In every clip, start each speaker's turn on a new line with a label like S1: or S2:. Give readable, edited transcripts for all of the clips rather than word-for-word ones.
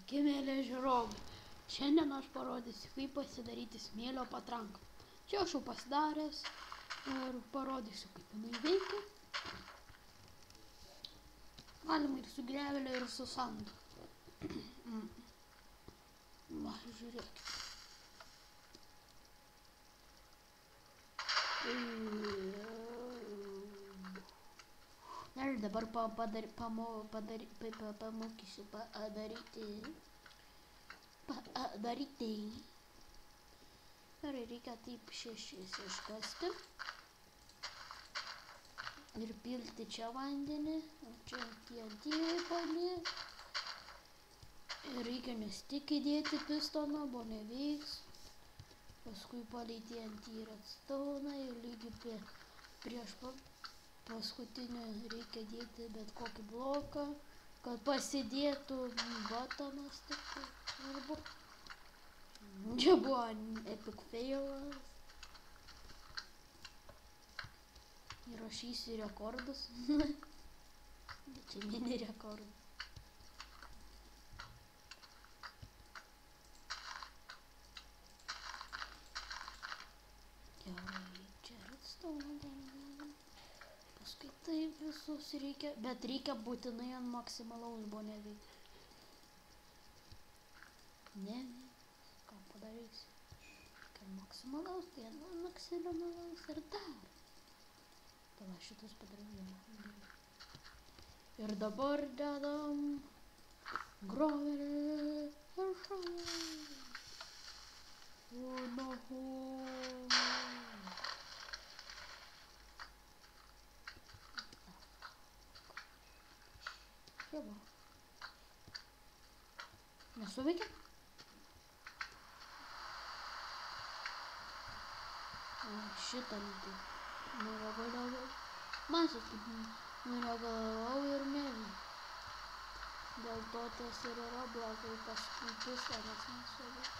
S1: Sveiki, mėly žiūrovai. Šiandien aš parodysiu, kaip pasidaryti smėlio patranką. Čia aš jau pasidaręs ir parodysiu, kaip jinai veikia. Galima ir su grevele, ir su sandu. Va, žiūrėkit. Ir dabar pamokysiu padaryti. Ir reikia taip 6 iškasti. Ir pilti čia vandenį. Čia TNT padėti. Ir reikia nestik įdėti pistoną, bo neveiks. Paskui palei TNT redstone ir lygiai prieš paskutinį reikia dėti bet kokį bloką, kad pasidėtų batonas tik svarbu. Čia buvo epic failas. Įrašysiu rekordus. Čia mini rekordai. Gerai, čia redstone dėlė. Paskui taip visus reikia, bet reikia būtinai ant maksimalaus, bo neveiks. Ką padarysi? Kai maksimalaus, tai ant maksimalaus ir dar. Tai va, šitus padariau. Ir dabar dedam grovelį ir šalį. Čia va. Nesuveikia? Šitą nuregalavau. Matot, kaip nuregalavau ir neveikia. Dėl to tas ir yra blogai, paskui pistonas nesuveikia.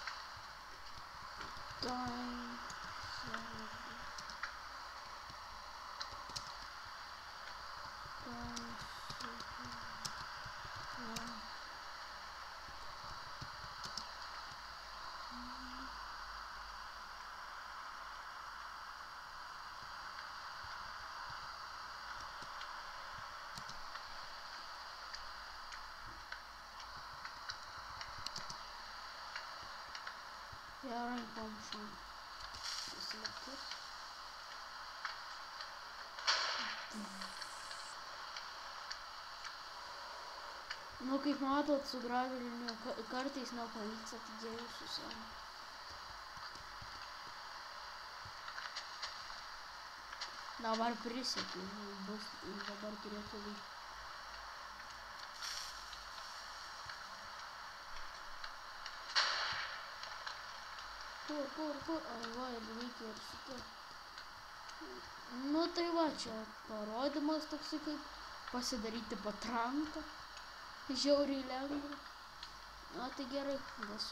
S1: Gerai, pamušam paslėptus. Nu, kaip matot, su graveliniu kartais nepavyks atidėjus su senu. Dabar prisiekiu, dabar turėtų veikti. Kur, ai va, ir reikia ir šitą. Nu tai va, čia parodymas toksai, kaip pasidaryti patranką. Žiauriai lengva. Na tai gerai, vis.